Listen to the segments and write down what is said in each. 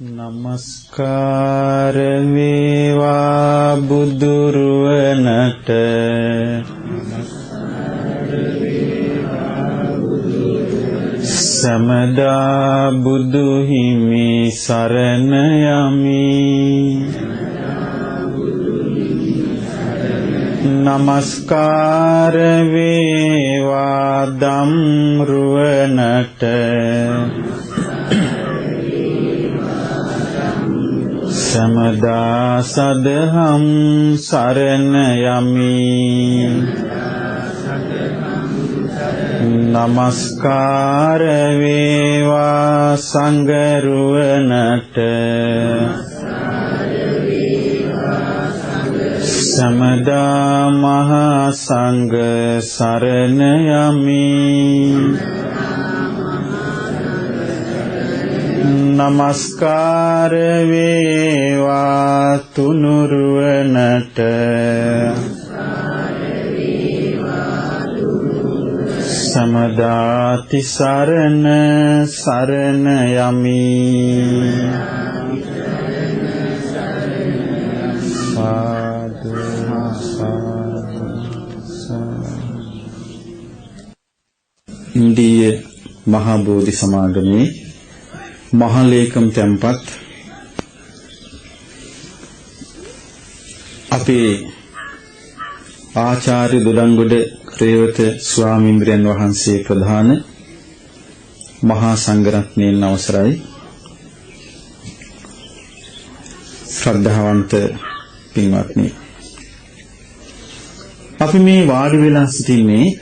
නමස්කාර වේවා බුදුරුවනට සමදා බුදු හිමි සරණ යමි. නමස්කාර වේවා ධම්රුවනට සමදා සදහම් සරණ යමි. නමස්කාර වේවා සංඝරුවනට සමදා මහා සංඝ සරණ යමි. නමස්කාර වේවා තුනුරුවනට සමදාති සරණ සරණ යමි. සාදු සාදු. ඉන්දිය මහා බෝධි සමාගමේ මහලේකම් තැන්පත් අපේ ආචාර්ය දොඩංගොඩ රේවත ස්වාමීන්ද්‍රයන් වහන්සේ ප්‍රධාන මහා සංඝරත්නයන් අවසරයි. ශ්‍රද්ධාවන්ත පින්වත්නි, අපි මේ වාඩි වෙලා සිටින්නේ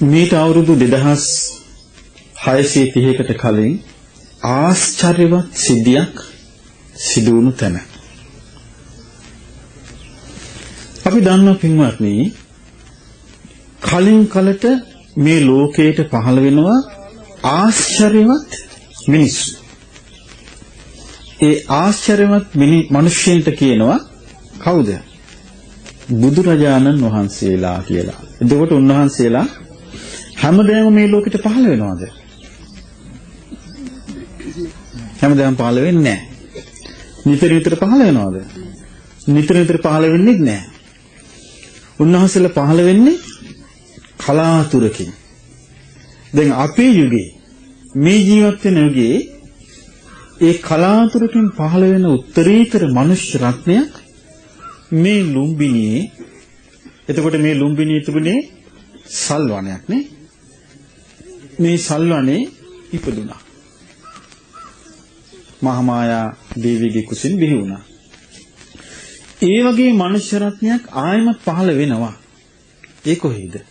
මේට අවුරුදු 2630කට කලින් ආශ්චර්යවත් සිද්ධියක් සිදු වුණු තැන. අපි දන්නවා පින්වත්නි, කලින් කලට මේ ලෝකයට පහළ වෙනවා ආශ්චර්යවත් මිනිස්සු. ඒ ආශ්චර්යවත් මිනිස්සුන්ට කියනවා කවුද? බුදුරජාණන් වහන්සේලා කියලා. එතකොට උන්වහන්සේලා හැමදේම මේ ලෝකෙට පහළ වෙනවද? හැමදේම පහළ වෙන්නේ නැහැ. නිතර නිතර පහළ වෙනවද? නිතර නිතර පහළ වෙන්නේ නැහැ. උන්වහන්සේලා පහළ වෙන්නේ කලාතුරකින්. දැන් අපේ යුගයේ මේ ජීවත් වෙන යුගයේ ඒ කලාතුරකින් පහළ වෙන උත්තරීතර මනුෂ්‍ය රත්නයක් මේ ලුම්බිනියේ. එතකොට මේ ලුම්බිනියේ තිබුණේ සල්වනයක් නේ. මේ සල්වනේ ඉපදුනා. මහාමායා දේවියගේ කුසින් බිහි වුණා. ඒ වගේ මනුෂ්‍ය රත්නයක් ආයමත් පහළ වෙනවා. ඒ කොහේද?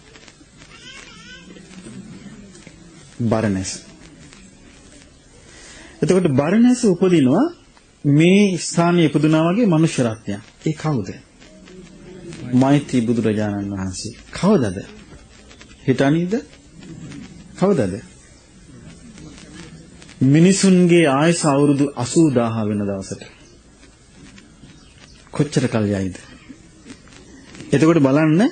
බරණැස. එතකොට බරණැස උපදිනවා මේ ස්ථානයේ ඉපදුනා වගේ මනුෂ්‍ය රත්නයක්. ඒ කවුද? මෛත්‍රී බුදුරජාණන් වහන්සේ. කවදද? හිතන්නේද? කවදද? මිනිසුන්ගේ ආයස අවුරුදු 80000 වෙන දවසට. කොච්චර කල් යයිද? එතකොට බලන්න,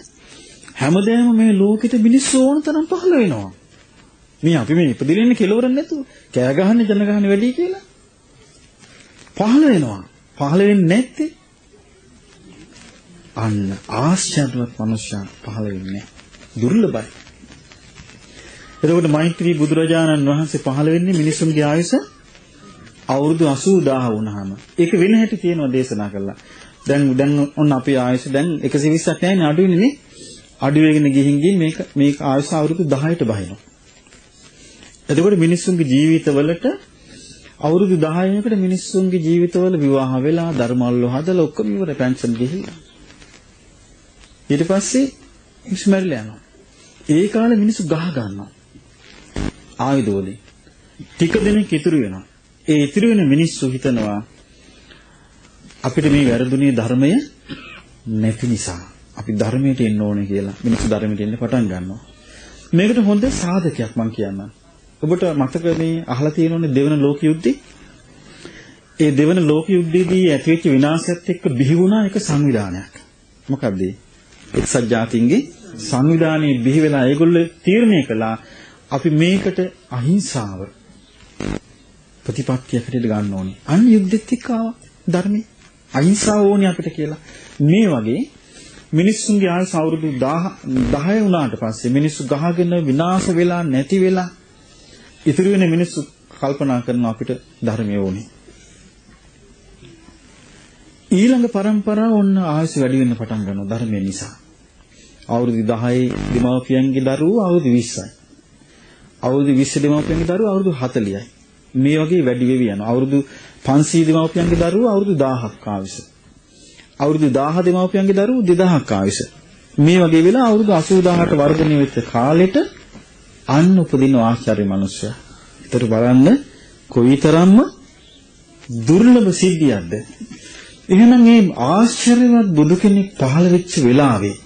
හැමදේම මේ ලෝකෙට මිනිස්සු ඕන තරම් පහළ වෙනවා. මේ අපි මේ ඉපදින්නේ කෙලවර නැතුව කෑ ගහන්නේ ජන ගහන්නේ වැඩි කියලා. පහළ වෙනවා. පහළ වෙන්නේ නැත්තේ අන්න ආශ්චර්යවත් මනුෂ්‍යයන් පහළ වෙන්නේ. දුර්ලභයි. එතකොට මෛත්‍රී බුදුරජාණන් වහන්සේ පහළ වෙන්නේ මිනිසුන්ගේ ආයුෂ අවුරුදු 80000 වුණාම. ඒක වෙන හැටි කියනවා දේශනා කළා. දැන් ඔන්න අපේ ආයුෂ දැන් 120ක් නැහැනේ, අඩු වෙන්නේ නේ. අඩු වෙගෙන ගිහින් මේක ආයුෂ අවුරුදු 10ට බහිනවා. එතකොට මිනිස්සුන්ගේ ජීවිතවලට අවුරුදු 10කට මිනිස්සුන්ගේ ජීවිතවල විවාහ වෙලා ධර්මවල හදලා ඔක්කොම ඉවර, පෙන්ෂන් ගිහිල්ලා. ඊට පස්සේ ඉස්මරිලා යනවා. ඒ කාලේ මිනිස්සු ගහ ගන්නවා ආයුධවලින්. ටික දෙනෙක් ඉතුරු වෙනවා. ඒ ඉතුරු වෙන මිනිස්සු හිතනවා අපිට මේ වැරදුනේ ධර්මය නැති නිසා. අපි ධර්මයට එන්න ඕනේ කියලා. මිනිස්සු ධර්මයට එන්න පටන් ගන්නවා. මේකට හොඳ සාධකයක් මම කියන්නම්. ඔබට මතක මේ අහලා තියෙනවනේ දෙවන ලෝක යුද්ධේ? ඒ දෙවන ලෝක යුද්ධයේදී ඇතිවෙච්ච විනාශයත් එක්ක බිහි වුණා එක සංවිධානයක්. මොකක්ද? එක්සත් ජාතීන්ගේ සංවිධානයේ බිහි වෙලා ඒගොල්ලෝ තීරණය කළා අපි මේකට අහිංසාව ප්‍රතිපත්තියකට ගන්න ඕනේ. අන්න යුද්ධෙත් එක්ක ආවා ධර්මයේ. අහිංසාව ඕනේ අපිට කියලා. මේ වගේ මිනිස්සුන්ගේ ආයුෂ අවුරුදු 10 වුණාට පස්සේ මිනිස්සු ගහගෙන විනාශ වෙලා නැති වෙලා ඉතුරු වෙන මිනිස්සු කල්පනා කරන අපිට ධර්මය ඕනේ. ඊළඟ પરම්පරාව ඔන්න ආයුෂ වැඩි වෙන්න පටන් ගන්නවා ධර්මය නිසා. අවුරුදු 10 දෙමව්පියන්ගේ දරුවෝ අවුරුදු 20යි. අවුරුදු 20 දෙමව්පියන්ගේ දරුවෝ අවුරුදු 40යි. මේ වගේ වැඩි වෙවි යනවා. අවුරුදු 500 දෙමව්පියන්ගේ දරුවෝ අවුරුදු 1000ක් ආයුෂ. අවුරුදු 1000 දෙමව්පියන්ගේ දරුවෝ 2000ක් ආයුෂ. මේ වගේ වෙලා අවුරුදු 80000ට වර්ධනය වෙච්ච කාලෙට අන්න උපදින ආශ්චර්ය මනුස්සයා. ඒතර බලන්න කොයිතරම්ම දුර්ලභ සිද්ධියක්ද. එහෙනම් මේ ආශ්චර්යවත් බුදු කෙනෙක් පහළ වෙච්ච වෙලාවේ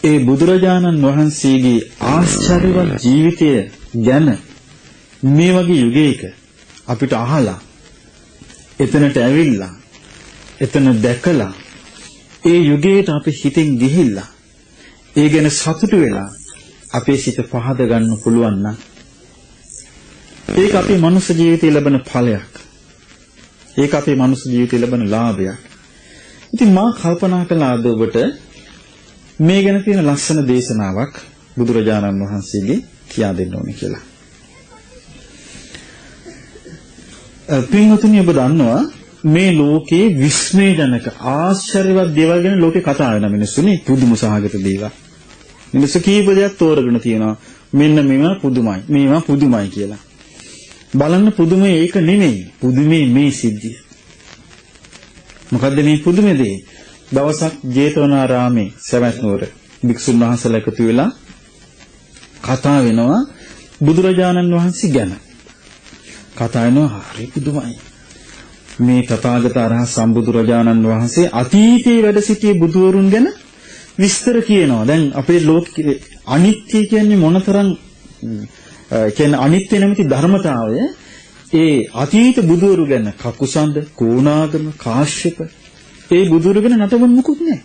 ඒ බුදුරජාණන් වහන්සේගේ ආශ්චර්යවත් ජීවිතය ගැන මේ වගේ යුගයක අපිට අහලා එතනට ඇවිල්ලා එතන දැකලා ඒ යුගයට අපි හිතෙන් ගිහිල්ලා ඒ ගැන සතුටු වෙලා අපේ සිත පහද ගන්න පුළුවන් නම් ඒක අපේ මනුස්ස ජීවිතයේ ලැබෙන ඵලයක්. ඒක අපේ මනුස්ස ජීවිතයේ ලැබෙන ලාභයක්. ඉතින් මා කල්පනා කළා අද ඔබට මේ ගැන තියෙන ලස්සන දේශනාවක් බුදුරජාණන් වහන්සේගේ කියා දෙන්න ඕනේ කියලා. පින්වතුනි ඔබ දන්නවා මේ ලෝකේ විස්මයජනක ආශ්චර්යවත් දේවල් ගැන ලෝකේ කතා වෙන මිනිස්සුනේ පුදුම සහගත දේවල්. මිනිස්සු කීප දෙයක් තෝරගෙන තියෙනවා. මෙන්න මේවා පුදුමයි. මේවා පුදුමයි කියලා. බලන්න පුදුමේ ඒක නෙමෙයි. පුදුමේ මේ සිද්ධිය. මොකද්ද මේ පුදුමේ දේ? දවසක් ජේතවනාරාමේ සවැත් නුවර භික්ෂුන් වහන්සේලා එකතු වෙලා කතා වෙනවා බුදුරජාණන් වහන්සේ ගැන. කතා වෙනවා හරි පුදුමයි. මේ තථාගත අරහත් සම්බුදුරජාණන් වහන්සේ අතීතයේ වැඩ සිටියේ බුදුවරුන් ගැන විස්තර කියනවා. දැන් අපේ ලෝකයේ අනිත්‍ය කියන්නේ මොනතරම් කියන්නේ අනිත්‍ය නැමැති ධර්මතාවය ඒ අතීත බුදුවරු ගැන කකුසඳ, කෝණාගම, කාශ්‍යප ඒ බුදුවරු ගැන නටබුන් මුකුත් නැහැ.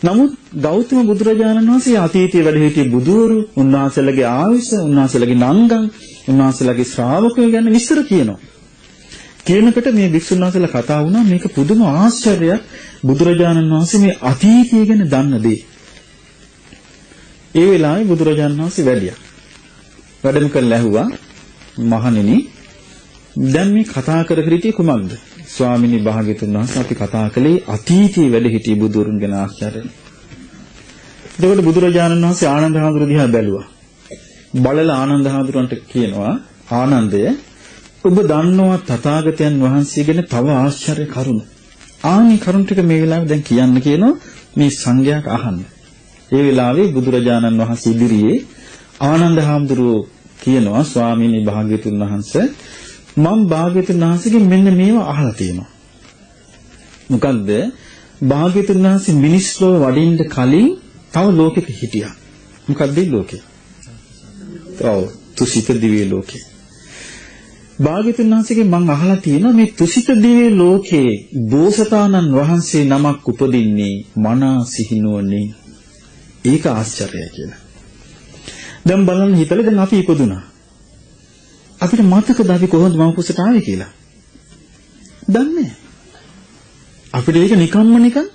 නමුත් ගෞතම බුදුරජාණන් වහන්සේ අතීතයේ වැඩ සිටියේ බුදුවරු, උන්වහන්සේලාගේ ආයුෂ, උන්වහන්සේලාගේ නංගන්, උන්වහන්සේලාගේ ශ්‍රාවකයෝ ගැන විස්තර කියනවා. කියනකොට මේ භික්ෂුන් වහන්සේලා කතා වුණා මේක පුදුම ආශ්චර්යයක් බුදුරජාණන් වහන්සේ මේ අතීතය ගැන දන්න දේ. ඒ වෙලාවේ බුදුරජාණන් වහන්සේ වැඩියා. වැඩම කරලා ඇහුවා මහණෙනි දැන් මේ කතා කර හිටියේ කුමක්ද? ස්වාමිනී භාග්‍යතුන් වහන්සේ අපි කතා කළේ අතීතයේ වැඩ සිටි බුදුරුන් ගැන ආශ්චර්යයි. එතකොට බුදුරජාණන් වහන්සේ ආනන්ද හාමුදුරුවෝ දිහා බැලුවා. බලලා ආනන්ද හාමුදුරුවන්ට කියනවා ආනන්දය ඔබ දන්නවා තථාගතයන් වහන්සේ ගැන තව ආශ්චර්ය කරුණු. ආනි කරුණු ටික මේ වෙලාවේ දැන් කියන්න කියනවා මේ සංඝයාට අහන්න. ඒ වෙලාවේ බුදුරජාණන් වහන්සේ ඉදිරියේ ආනන්ද හාමුදුරුවෝ කියනවා ස්වාමීනි භාග්‍යතුන් වහන්සේ මම භාග්‍යතුන් වහන්සේගෙන් මෙන්න මේවා අහලා තියෙනවා. මොකද්ද? භාග්‍යතුන් වහන්සේ මිනිස් ලෝක වඩින්න කලින් තව ලෝකෙක හිටියා. මොකද්ද ඒ ලෝකේ? ඔව් තුසිත දිව්‍ය ලෝකේ. භාග්‍යතුන් වහන්සේගෙන් මම අහලා තියෙනවා මේ තුසිත දිව්‍ය ලෝකේ බෝසතාණන් වහන්සේ නමක් උපදින්නේ මනා සිහිනුවණින්. ඒක ආශ්චර්යයි කියලා. දැන් බලන්න හිතලා දැන් අපි ඉපදුනා. අපිට මතකද අපි කොහොමද මම කුසට ආවේ කියලා? දන්නේ අපිට ඒක නිකන්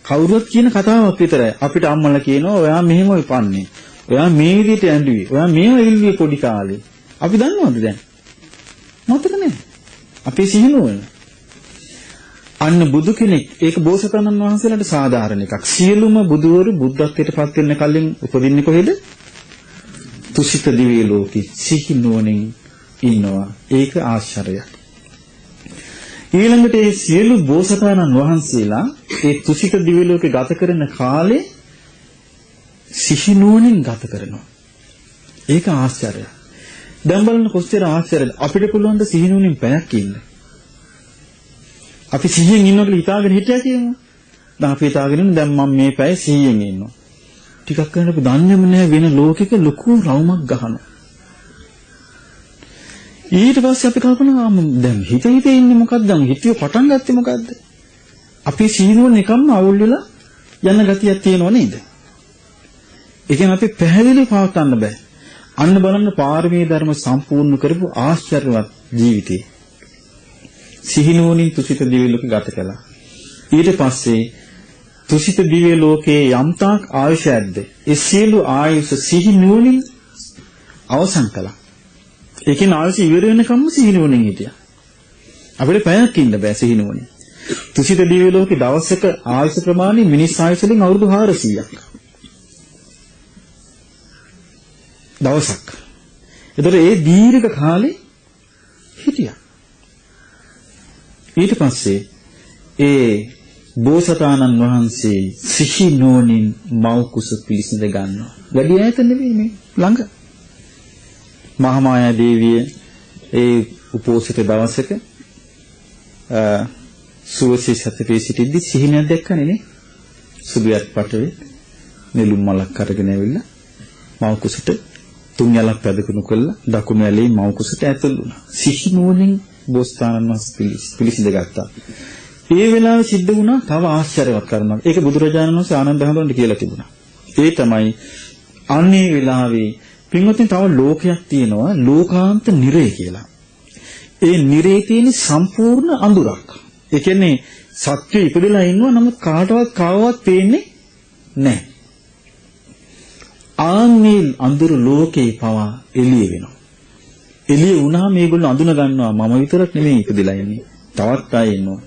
කවුරුත් කියන කතාවක් විතරයි. අපිට අම්මලා කියනවා ඔයා මෙහෙම ඉපන්නේ. ඔයා මේ විදිහට ඇඬුවේ. ඔයා මේව ඉල්ලුවේ පොඩි කාලේ. අපි දන්නවද දැන්? මතක නැහැ. අපේ සිහිනුවන. අන්න බුදු කෙනෙක් ඒක බෝසතාණන් වහන්සේලාට සාධාරණ එකක්. සියලුම බුදුවරු බුද්ධත්වයට පත් වෙන්න කලින් උපදින්නේ කොහෙද? තුසිත දිව්‍ය ලෝකෙ සිහිනුවණින් ඉන්නවා. ඒක ආශ්චර්යයක්. ඊළඟට මේ සියලු බෝසතාණන් වහන්සේලා ඒ තුසිත දිව්‍ය ලෝකෙ ගත කරන කාලේ සිහිනුවණින් ගත කරනවා. ඒක ආශ්චර්යයක්. දැන් බලන්න කොච්චර ආශ්චර්යද. අපිට පුළුවන් ද සිහිනුවණින් පැයක් ඉන්න. අපි සිහියෙන් ඉන්නකොට හිතාගෙන හිටියා කියමු. දැන් අපි හිතාගෙන ඉන්න දැන් මම මේ පැය සිහියෙන් ඉන්නවා. ටිකක් කරනකොට අපි දන්නේම නැහැ වෙන ලෝකෙක ලොකු රවුමක් ගහනවා. ඊට පස්සේ අපි කල්පනා දැන් හිතේ ඉන්නේ මොකක්ද? දැන් හිතිය පටන් ගත්තේ මොකද්ද? අපි සිහිනුවණ එකම අවුල් වෙලා යන ගතියක් තියෙනව නේද? ඒ කියන්නේ අපි පැහැදිලි පවත්වන්න බෑ. අන්න බලන්න පාරමී ධර්ම සම්පූර්ණ කරපු ආශ්චර්යවත් ජීවිතේ. සිහිනුවණින් තුසිත දිව්‍ය ලෝක ගත කළා. ඊට පස්සේ තුසිත දිව්‍ය ලෝකයේ යම්තාක් ආයුෂ ඇද්ද ඒ සියලු ආයුෂ සිහිනුවණින් අවසන් කළා. ඒ කියන්නේ ආයුෂ ඉවර වෙනකම්ම සිහිනුවණින් හිටියා. අපිට පැයක් ඉන්න බෑ සිහිනුවණින්. තුසිත දිව්‍ය ලෝකේ දවසක ආයුෂ ප්‍රමාණය මිනිස් ආයුෂ වලින් අවුරුදු 400ක්. දවසක්. ඒතර ඒ දීර්ඝ කාලේ හිටියා. ඊට පස්සේ ඒ බෝසතාණන් වහන්සේ සිහි නුවණින් මව් කුස පිළිසිඳ ගන්නවා. වැඩි ඈත නෙවෙයි මේ ළඟ. මහාමායා දේවිය ඒ උපෝසත දවසක සුවසේ සතපේ සිටිද්දි සිහිනයක් දැක්කනේ නේ. සුබියත් පටවේ නෙළුම් මලක් අරගෙන ඇවිල්ලා මව් කුසට තුන් යලක් පැදකුණු කළා දකුණු ඇලේ මව් කුසට ඇතුල් වුණා. සිහි නුවණින් බෝසතාණන් වහන්සේ පිළිසිඳ ගත්තා. ඒ වෙලාවේ සිද්ධ වුණා තව ආශ්චර්යවත් කරුණක්. ඒක බුදුරජාණන් වහන්සේ ආනන්ද හැඳුන්වන්න කියලා තිබුණා. ඒ තමයි අන්නේ වෙලාවේ පින්වත්නි තව ලෝකයක් තියෙනවා ලෝකාන්ත නිරය කියලා. ඒ නිරේ තියෙන සම්පූර්ණ අඳුරක්. ඒ කියන්නේ සත්‍ය ඉපදලා ඉන්නවා නමුත් කාටවත් කවවත් පේන්නේ නැහැ. ආන්නේ අඳුර ලෝකේ පවා එළිය වෙනවා. එළිය වුණා මේගොල්ලෝ අඳුන ගන්නවා මම විතරක් නෙමෙයි ඉපදලා ඉන්නේ. තවත් අය ඉන්නවා.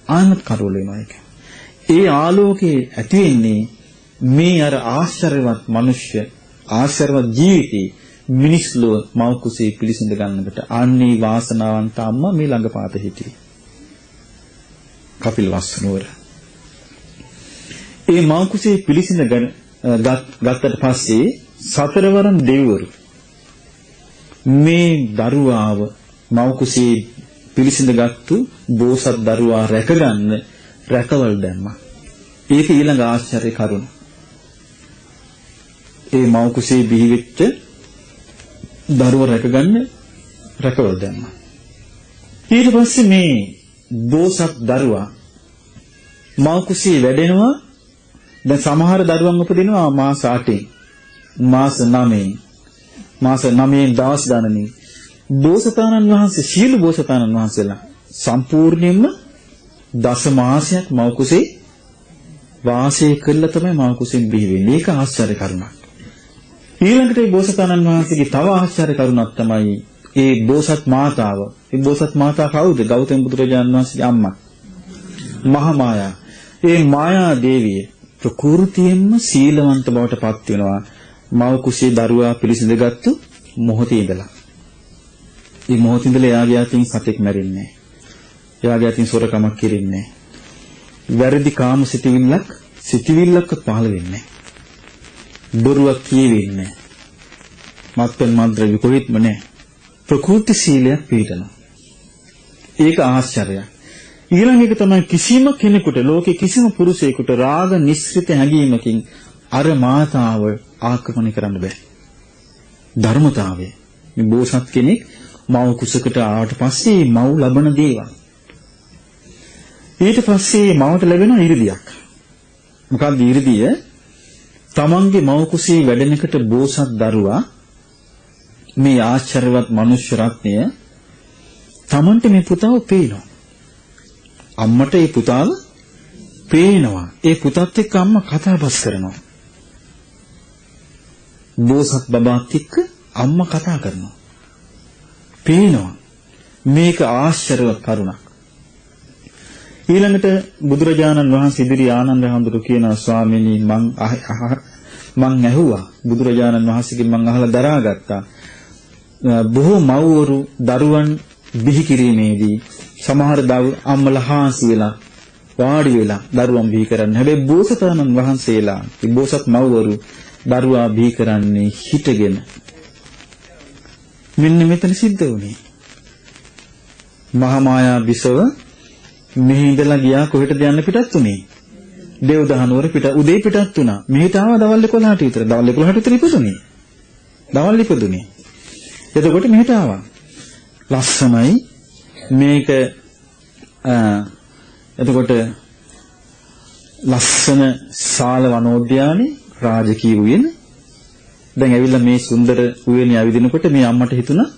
ආනත් කරවල වෙනවා ඒක. ඒ ආලෝකයේ ඇති වෙන්නේ මේ අර ආශ්චර්යවත් මිනිස්ය ආශ්චර්යවත් ජීවිතේ මිනිස් ලෝක මව් කුසේ පිළිසිඳ ගන්නකට ආන්නේ වාසනාවන්ත අම්මා මේ ළඟපාත හිටියේ. කපිල වස්සනුවර. ඒ මව් කුසේ පිළිසිඳ ගත්තට පස්සේ සතරවරන් දෙවිවරු මේ දරුවාව මව් කුසේ පිළිසිඳගත්තු බෝසත් දරුවා රැකගන්න රැකවල් දැම්මා. ඒක ඊළඟ ආශ්චර්ය කරුණ. ඒ මව් කුසේ බිහි වෙච්ච දරුවා රැකගන්න රැකවල් දැම්මා. ඊට පස්සේ මේ බෝසත් දරුවා මව් කුසේ වැඩෙනවා. දැන් සමහර දරුවන් උපදිනවා මාස 8න් මාස 9න් මාස 9න් දවස් ගණනින්. බෝසතාණන් වහන්සේ සීල බෝසතාණන් වහන්සේලා සම්පූර්ණයෙන්ම දස මාසයක් මව් කුසේ වාසය කළා තමයි මව් කුසෙන් බිහි වෙන්නේ. ඒක ආශ්චර්ය කරුණක්. ඊළඟට මේ බෝසතාණන් වහන්සේගේ තව ආශ්චර්ය කරුණක් තමයි ඒ බෝසත් මාතාව. ඒ බෝසත් මාතා කවුද? ගෞතම බුදුරජාණන් වහන්සේගේ අම්මා මහා මායා. ඒ මායා දේවිය ප්‍රකෘතියෙන්ම සීලවන්ත බවට පත් වෙනවා මව් කුසේ දරුවා පිළිසිඳගත්තු මොහොතේ ඉඳලා. මේ මොහොතේ ඉඳලා එයාගේ අතින් සතෙක් මැරෙන්නේ නැහැ. එයාගේ අතින් සොරකමක් කෙරෙන්නේ නැහැ. වැරදි කාම සිටිවිල්ලක් පහළ වෙන්නේ නැහැ. බොරුවක් කියෙන්නේ නැහැ. මත්පැන් මද්ද්‍රව්‍ය කොහෙත්ම නැහැ. ප්‍රකෘති සීලයක් පිළිපදනවා. ඒක ආශ්චර්යයක්. ඊළඟ එක තමයි කිසිම කෙනෙකුට ලෝකේ කිසිම පුරුෂයෙකුට රාග නිස්ෘත හැඟීමකින් අර මාතාව ආක්‍රමණය කරන්න බෑ. ධර්මතාවය. මේ බෝසත් කෙනෙක් මව් කුසකට ආවට පස්සේ මව් ලබන දේවල්. ඊට පස්සේ මවට ලැබෙන 이르දියක්. මොකක්ද 이르දිය? තමන්ගේ මව් කුසේ වැඩෙනකට බෝසත් දරුවා මේ ආශ්චර්යවත් මනුෂ්‍ය රත්නය තමන්ට මේ පුතාව පේනවා. අම්මට ඒ පුතාව පේනවා. ඒ පුතත් එක්ක අම්මා කතා බස් කරනවා. බෝසත් බබාත් එක්ක අම්මා කතා කරනවා. පේනවා. මේක ආශ්චර්යවත් කරුණක්. ඊළඟට බුදුරජාණන් වහන්සේ ඉදිරි ආනන්ද හඳුරු කියනවා ස්වාමීනි මං ඇහුවා බුදුරජාණන් වහන්සේගෙන් මං අහලා දරාගත්තා. බොහෝ මව්වරු දරුවන් බිහි කිරීමේදී සමහර අම්මලා හාන්සි වෙලා වාඩි වෙලා දරුවන් බිහි කරන්නේ. හැබැයි බෝසතාණන් වහන්සේලා බෝසත් මව්වරු දරුවා බිහි කරන්නේ හිටගෙන. මෙන්න මෙතන සිද්ධ වුණේ. මහා මායා බිසව මෙහි ඉඳලා ගියා කොහෙටද යන්න පිටත් උනේ? දේවදහනුවර පිට උදේ පිටත් වුණා. මෙහෙට ආවා දවල් 11ට විතර. දවල් 11ට විතර ඉපදුනේ. දවල් ඉපදුනේ. එතකොට මෙහෙට ආවා. ලස්සනයි මේක එතකොට ලස්සන ශාල වනෝද්‍යානයේ රාජකීය උයන දැන් ඇවිල්ලා මේ සුන්දර උයනේ ඇවිදිනකොට මේ අම්මට හිතුණා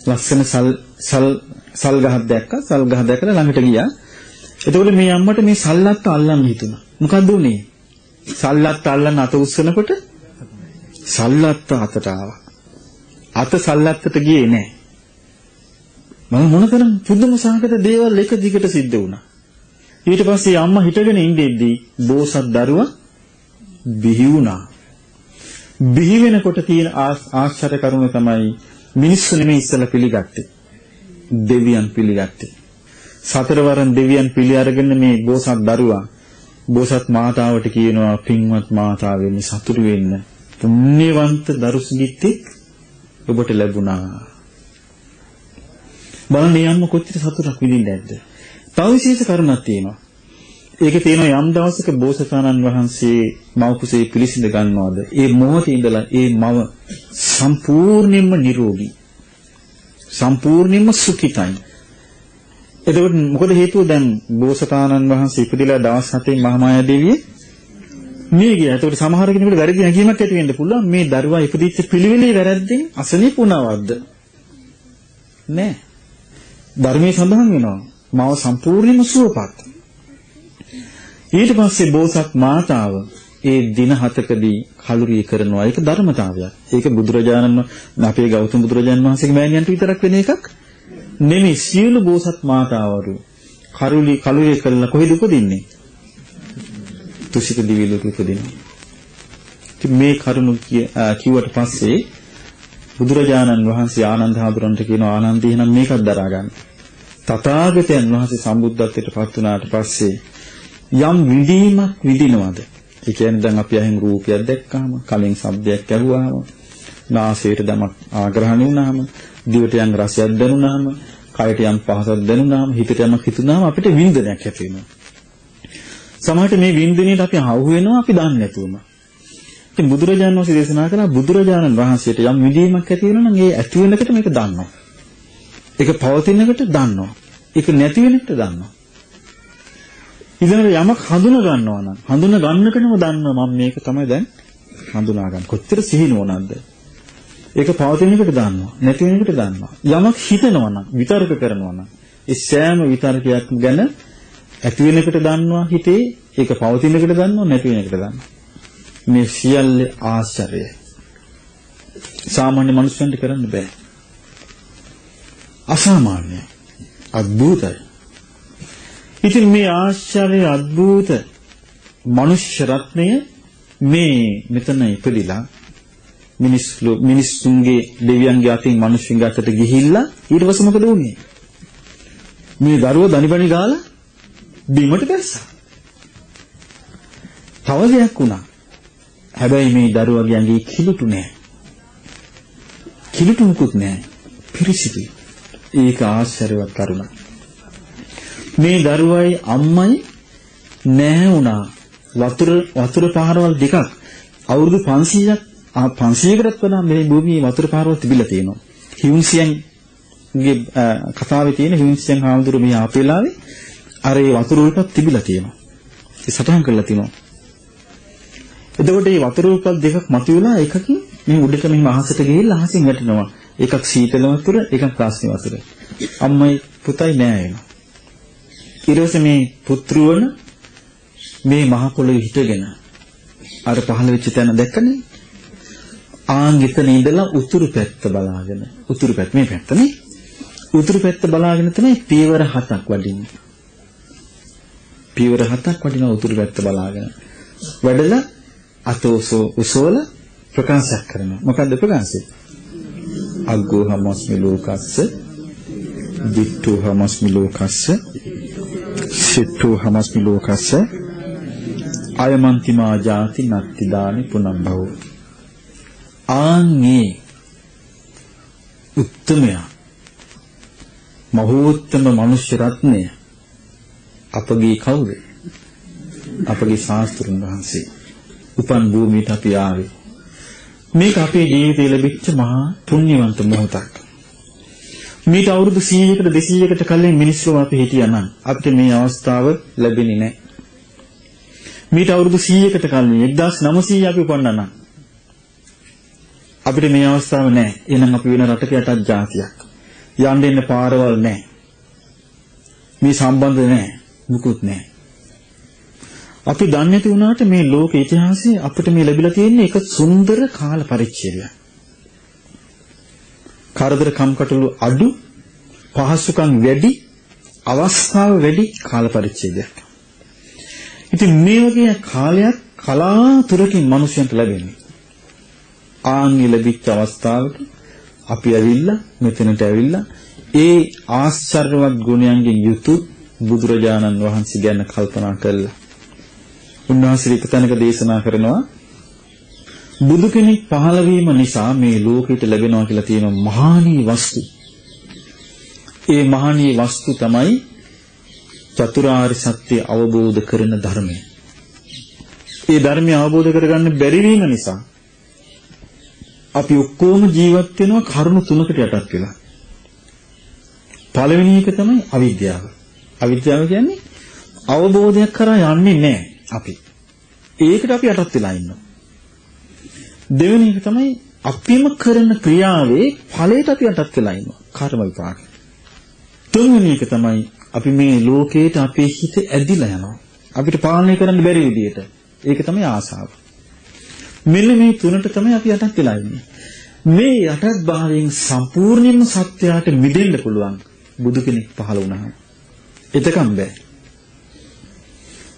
ලස්සන සල් ගහක් දැක්කා. සල් ගහ දැකලා ළඟට ගියා. එතකොට මේ අම්මට මේ සල්ලත්ත අල්ලන්න හිතුණා. මොකද්ද උනේ? සල්ලත්ත අල්ලන්න අත උස්සනකොට සල්ලත්ත අතට ආවා. අත සල්ලත්තට ගියේ නැහැ. මම මොනතරම් පුදුම සහගත දේවල් එක දිගට සිද්ධ වුණා. ඊට පස්සේ අම්මා හිටගෙන ඉඳෙද්දී බෝසත් දරුවා බිහි වුණා. බිහි වෙනකොට තියෙන ආශ්චර්ය කරුණ තමයි මිනිස්සු නෙමෙයි ඉස්සලා පිළිගත්තේ. දෙවියන් පිළිගත්තේ. සතරවරන් දෙවියන් පිළි අරගෙන මේ බෝසත් දරුවා බෝසත් මාතාවට කියනවා පින්වත් මාතාවෙනි සතුටු වෙන්න. පුණ්‍යවන්ත දරු සිඟිත්තෙක් ඔබට ලැබුණා. බලන්න යන්න කොච්චර සතුටක් විඳින්නේ නැද්ද? තව විශේෂ කරුණක් තියෙනවා. ඒකේ තියෙනවා යම් දවසක බෝසතාණන් වහන්සේ මව කුසේ පිළිසිඳ ගන්නවද? ඒ මොහොතේ ඉඳලා ඒ මව සම්පූර්ණයෙන්ම නිරෝගී. සම්පූර්ණයෙන්ම සුඛිතයි. එතකොට මොකද හේතුව? දැන් බෝසතාණන් වහන්සේ ඉපදිලා දවස් 7න් මහමායා දේවිය මේ ගියා. එතකොට සමහර කෙනෙකුට වැරදි හැඟීමක් ඇති වෙන්න පුළුවන්. මේ දරුවා ඉපදිච්ච පිළිවෙලේ වැරද්දෙන් අසනීප වුණාවද්ද? නෑ. ධර්මයේ සඳහන් වෙනවා මාව සම්පූර්ණයෙන්ම සුවපත්. ඊට පස්සේ බෝසත් මාතාව ඒ දින 7කදී කලුරිය කරනවා. ඒක ධර්මතාවයක්. ඒක බුදුරජාණන් අපේ ගෞතම බුදුරජාණන් වහන්සේගේ මෑණියන්ට විතරක් වෙන එකක් නෙමෙයි. සියලු බෝසත් මාතාවරු කලුරිය කරලා කොහෙද උපදින්නේ? තුසිත දිව්‍ය ලෝකෙ උපදින්නේ. ඉතින් මේ කරුණු කිව්වට පස්සේ බුදුරජාණන් වහන්සේ ආනන්ද හාමුදුරන්ට කියනවා ආනන්දී එහෙනම් මේකත් දරා ගන්න. තථාගතයන් වහන්සේ සම්බුද්ධත්වයට පත් වුණාට පස්සේ යම් විඳීමක් විඳිනවද? ඒ කියන්නේ දැන් අපි අහිමි රූපයක් දැක්කහම, කලින් ශබ්දයක් ඇහුවාම, නාසයට දමක් ආග්‍රහණය වුණාම, දිවට යම් රසයක් දැනුණාම, කයට යම් පහසක් දැනුණාම, හිතට යමක් හිතුණාම අපිට විඳනයක් ඇති වෙනවා. සමහරට මේ විඳිනේට අපි හවු වෙනවා අපි දන්නේ නැතුවම. ඉතින් බුදුරජාණන් වහන්සේ දේශනා කළා බුදුරජාණන් වහන්සේට යම් විඳීමක් ඇති වෙනවා නම් ඒ ඇති වෙනකොට මේක දන්නවා. ඒක පවතිනකොට දන්නවා. ඒක නැති වෙනකොට දන්නවා. ඊළඟට යමක් හඳුනා ගන්නවා නම් හඳුනා ගන්නකනම දන්නවා මම මේක තමයි දැන් හඳුනා ගන්න. කොච්චර සිහිනුවණක්ද? ඒක පවතිනකොට දන්නවා. නැති වෙනකොට දන්නවා. යමක් හිතනවා නම් විතර්ක කරනවා නම් ඒ සෑම විතර්කයක්ම ගැන ඇති වෙනකොට දන්නවා හිතේ, ඒක පවතිනකොට දන්නවා, නැති වෙනකොට දන්නවා. මේ සියල්ල ආශ්චර්යයි. සාමාන්‍ය මිනිස්සුන්ට කරන්න බෑ. අසාමාන්‍යයි. අద్භූතයි. ඉතින් මේ ආශ්චර්ය අద్භූත මනුෂ්‍ය රත්නය මේ මෙතන ඉපදිලා මිනිස්සුන්ගේ දෙවියන්ගේ අතින් මිනිස්සුන්ගේ අතට ගිහිල්ලා ඊට පස්සේ මොකද වුනේ? මේ දරුවා දනිපනි ගාලා බීමට බැස්සා. තව දෙයක් වුණා. හැබැයි මේ දරුවාගේ ඇඟේ කිලුටු නැහැ. කිලුටු මුකුත් නැහැ. පිරිසිදුයි. ඒක ආශ්චර්යවත් කරුණක්. මේ දරුවයි අම්මයි නැහැ වුණා. වතුර පාරවල් දෙකක් අවුරුදු 500කටත් වඩා මේ භූමියේ වතුර පාරවල් තිබිලා තියෙනවා. හිවුන්සියන්ගේ කතාවේ තියෙන හිවුන්සියන් හාමුදුරුවෝ මේ ආපෙලාවේ අර ඒ වතුර උල්පත් තිබිලා තියෙනවා. ඒ සටහන් කරලා තියෙනවා. එතකොට මේ වතුර උල්පත් දෙකක් මතුවලා එකකින් මේ උඩට මෙහිම අහසට ගිහිල්ලා අහසින් වැටෙනවා. එකක් සීතල වතුර, එකක් ප්‍රාශ්නි වතුර. අම්මයි පුතයි නෑ එනවා. ඊළඟට මේ පුත්‍රවන මේ මහ පොළොවේ හිටගෙන අර පහළ වෙච්ච තැන දැක්කනේ. ආන් එතන ඉඳලා උතුරු පැත්ත බලාගෙන, උතුරු පැත්ත මේ පැත්තනේ. උතුරු පැත්ත බලාගෙන තමයි පියවර 7ක් වඩින්නේ. පියවර 7ක් වඩින උතුරු පැත්ත බලාගෙන. වැඩලා අතෝසෝ උසෝල ප්‍රකාශ කරනවා. මොකද්ද ප්‍රකාශය? අග්ගෝ හමස්මි ලෝකස්ස, දිට්ඨෝ හමස්මි ලෝකස්ස, සිට්ඨෝ හමස්මි ලෝකස්ස, අයමන්තිමා ජාති නත්ති දානි පුනම්භව. ආන්ගේ උත්තමය මහෝත්තම මනුෂ්‍ය රත්නය අපගේ කවුද? අපගේ ශාස්ත්‍රඥ වහන්සේ. උපන් භූමියට අපි ආවේ. මේක අපේ ජීවිතේ ලැබිච්ච මහා පුණ්‍යවන්ත මොහොතක්. මේක අවුරුදු 100කට 200කට කලින් මිනිස්සු අපි හිටියා නම් අපිට මේ අවස්ථාව ලැබෙන්නේ නැහැ. මේක අවුරුදු 100කට කලින් 1900 අපි උපන්නා නම් අපිට මේ අවස්ථාව නැහැ. එහෙනම් අපි වෙන රටක යටත් ජාතියක්. යන්න දෙන්න පාරවල් නැහැ. මේ සම්බන්ධ නැහැ. මුකුත් නැහැ. අපි දන්නේ නැති වුණාට මේ ලෝක ඉතිහාසයේ අපිට මේ ලැබිලා තියෙන එක සුන්දර කාල පරිච්ඡේදයක්. කරදර කම්කටොළු අඩු, පහසුකම් වැඩි, අවස්ථාව වැඩි කාල පරිච්ඡේදයක්. ඉතින් මේ වගේ කාලයක් කලාතුරකින් මිනිසයන්ට ලැබෙන්නේ. ආන්‍ය ලැබිච්ච අවස්ථාවක අපි ඇවිල්ලා මෙතනට ඇවිල්ලා ඒ ආශ්චර්යවත් ගුණයන්ගෙන් යුතු බුදුරජාණන් වහන්සේ ගැන කල්පනා කළා. උන්වහන්සේ එක තැනක දේශනා කරනවා බුදු කෙනෙක් පහළ වීම නිසා මේ ලෝකෙට ලැබෙනවා කියලා තියෙන මහානීය වස්තු. ඒ මහානීය වස්තු තමයි චතුරාර්ය සත්‍ය අවබෝධ කරන ධර්මය. ඒ ධර්මය අවබෝධ කරගන්න බැරි වීම නිසා අපි ඔක්කොම ජීවත් වෙනවා කරුණු තුනකට යටත් වෙලා. පළවෙනි එක තමයි අවිද්‍යාව. අවිද්‍යාව කියන්නේ අවබෝධයක් කරා යන්නේ නැහැ අපි. ඒකට අපි යටත් වෙලා ඉන්නවා. දෙවෙනි එක තමයි අපිම කරන ක්‍රියාවේ ඵලයට අපි යටත් වෙලා ඉන්නවා. කර්ම විපාක. තුන්වෙනි එක තමයි අපි මේ ලෝකේට අපේ හිත ඇදිලා යනවා. අපිට පාලනය කරන්න බැරි විදියට. ඒක තමයි ආසාව. මෙන්න මේ තුනට තමයි අපි යටත් වෙලා ඉන්නේ. මේ යටත් භාවයෙන් සම්පූර්ණයෙන්ම සත්‍යයට මිදෙන්න පුළුවන් බුදු කෙනෙක් පහළ වුණාම. එතකම් බෑ.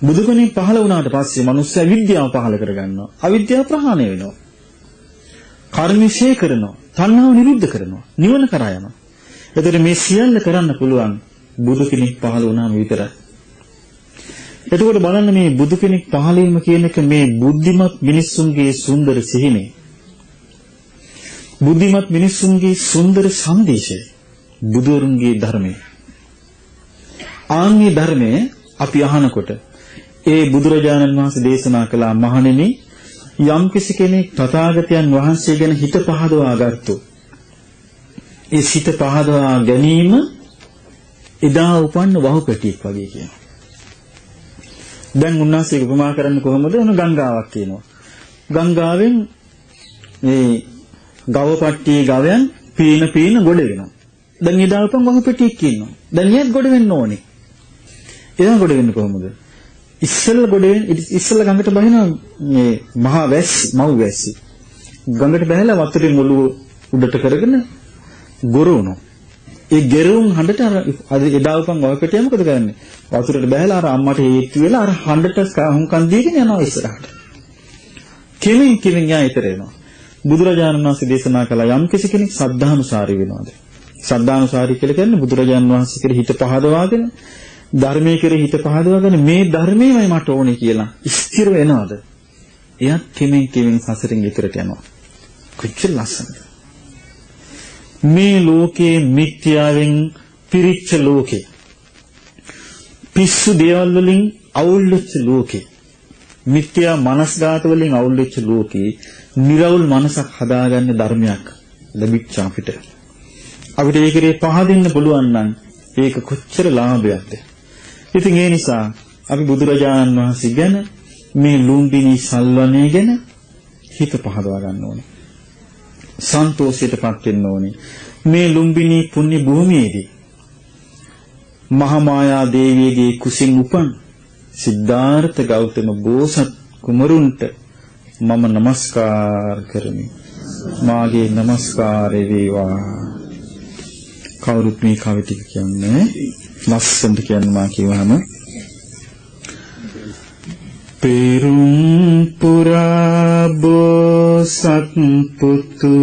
බුදු කෙනෙක් පහළ වුණාට පස්සේ මිනිස්සු විද්‍යාව පහළ කරගන්නවා. අවිද්‍යාව ප්‍රහාණය වෙනවා. කර්මශය කරනවා. තණ්හාව නිරුද්ධ කරනවා. නිවන කරා යනවා. එතකොට මේ සියල්ල කරන්න පුළුවන් බුදු කෙනෙක් පහළ වුණාම විතරයි. එතකොට බලන්න මේ බුදු කෙනෙක් පහළ වීම කියන එක මේ බුද්ධිමත් මිනිස්සුන්ගේ සුන්දර සිහිනේ. බුද්ධිමත් මිනිස්සුන්ගේ සුන්දර සංදේශය. බුදුරුන්ගේ ධර්මය. ආන්ගේ ධර්මය අපි අහනකොට ඒ බුදුරජාණන් වහන්සේ දේශනා කළ මහණෙනි යම් කිසි කෙනෙක් තථාගතයන් වහන්සේ ගැන හිත පහදවා ගත්තොත් ඒ සිත පහදවා ගැනීම එදා උපන්න වහුපැටියෙක් වගේ කියනවා. දැන් උන්වහන්සේ උපමා කරන්නේ කොහොමද? ඔන්න ගංගාවක් කියනවා. ගංගාවෙන් මේ ගවපට්ටියේ ගවයන් පීන ගොඩ වෙනවා. දැන් එදා උපන් වහුපැටියෙක් ඉන්නවා. දැන් ඊයත් ගොඩ වෙන්න ඕනේ. එදා ගොඩ වෙන්නේ කොහොමද? ඉස්සෙල්ලා ගඟට බහින මේ මහා වැස්සි, මව් වැස්සි. ගඟට බහැලා වතුරේ මුළු උඩට කරගෙන ගොරවනවා. ඒ ගෙරුම් හඬට අර එදා උපන් වහුපැටියා මොකද කරන්නේ? වතුරට බහැලා අර අම්මට හේතු වෙලා අර හඬට හුම්කන් දීගෙන යනවා ඉස්සරහට. කෙලින් යා ඊතර එනවා. බුදුරජාණන් වහන්සේ දේශනා කළා යම් කෙනෙක් සද්ධානුසාරී වෙනවාද? සද්ධානුසාරී කියලා කියන්නේ බුදුරජාණන් වහන්සේ කෙරෙහි හිත පහදවාගෙන ධර්මයේ කෙරෙහි හිත පහදවාගෙන මේ ධර්මයමයි මට ඕනේ කියලා ස්ථිර වෙනවද? එයත් කෙමෙන් සසරින් ඊතරට යනවා. කොච්චර ලස්සනද? මේ ලෝකේ මිත්‍යාවෙන් පිරිච්ච ලෝකේ. පිස්සු දේවල් වලින් අවුල් වෙච්ච ලෝකේ. මිත්‍යා මනස්ගත වලින් අවුල් වෙච්ච ලෝකේ නිර්වුල් මනසක් හදාගන්න ධර්මයක් ලැබිච්ච අපිට. අපිට ඒකේ පහදින්න පුළුවන් නම් ඒක කොච්චර ලාභයක්ද? ඉතින් ඒ නිසා අපි බුදුරජාණන් වහන්සේ ගැන මේ ලුම්බිනි සල්වණේ ගැන හිත පහදවා ගන්න ඕනේ. සන්තෝෂයටපත් වෙන්න ඕනේ. මේ ලුම්බිනි පුණ්‍ය භූමියේදී මහාමායා දේවියගේ කුසින් උපන් සිද්ධාර්ථ ගෞතම බෝසත් කුමරුන්ට මම নমස්කාර කරමි. මාගේ নমස්කාරය වේවා. කවුරුත් මේ කවි ටික කියන්නේ ලස්සනට කියන්නේ මා කියවහම පෙරුම් පුරා බෝසත් පුතු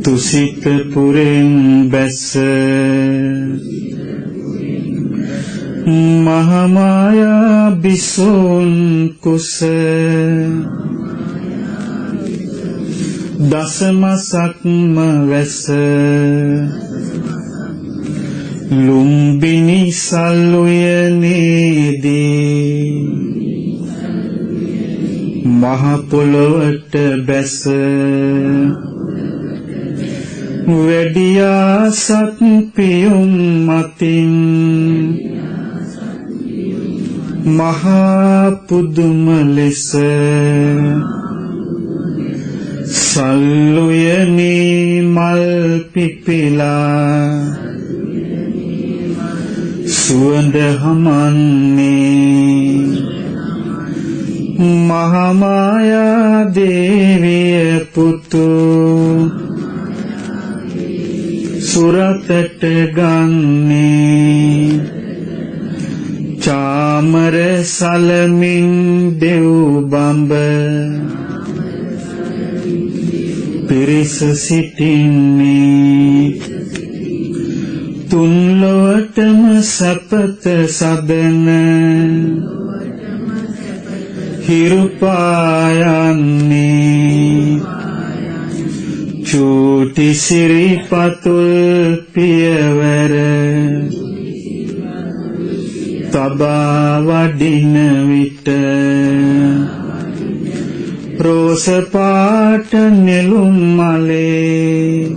තුසිත පුරෙන් බැස මහාමායා බිසෝන් කුස දසමසක්ම වැස ලුම්බිනි සල්ුයනේදී මහ පොළොවට බැස වැඩියා සත් පියුම් මතින් මහා පුදුම ලෙස සල්ලුයනේ මල් පිපිලා සුවඳ හමන්නේ මහාමායා දේවිය පුතු සුරතට ගන්නේ චාමර සලමින් දෙව් බඹ පිරිස සිටින්නේ තුන් ලොවටම සපත සදන හිරුපායන්නේ චූටි සිරිපතුල් පියවර තබා වඩින විට රෝස පාට නෙළුම් මලේ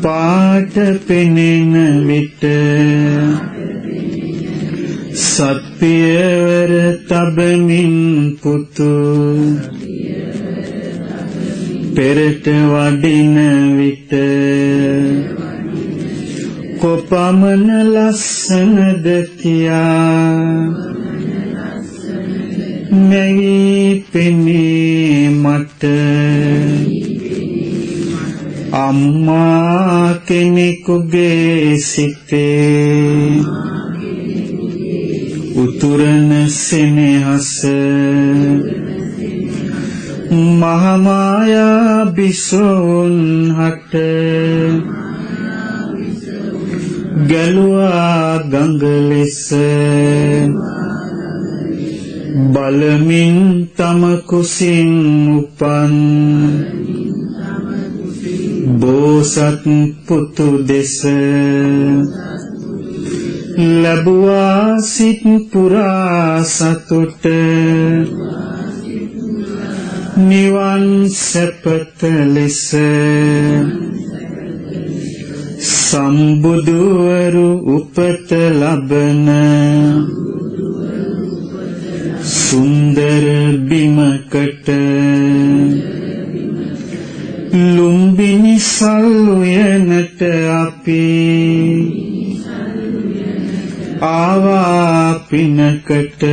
පාට පෙනෙන විට සත්පියවර තබමින් පුතු පෙරට වඩින විට කොපමණ ලස්සනද කියා මෙයි පෙනේ මට අම්මා කෙනෙකුගේ සිතේ උතුරන සෙනෙහස මහාමායා බිසෝන් හට ගලුවා ගඟ ලෙස බලමින් තම කුසින් උපන් බෝසත් පුතු දෙස ලැබුවා සිත් පුරා සතුට නිවන් සැපත ලෙස සම්බුදුවරු උපත ලබන සුන්දර බිමකට ලුම්බිනි සල්ුයනට අපි ආවා පිනකට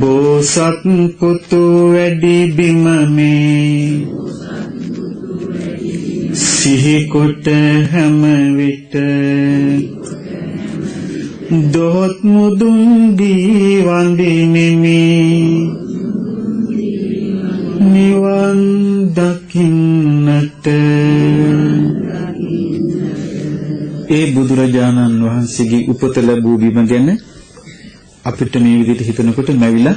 බෝසත් පුතු වැඩි බිම මේ සිහි කොට හැම විට දොහොත් මුදුන් දී වඳිනෙමි නිවන් දකින්නට. ඒ බුදුරජාණන් වහන්සේගේ උපත ලැබූ බිම ගැන අපිට මේ විදිහට හිතනකොට නැවිලා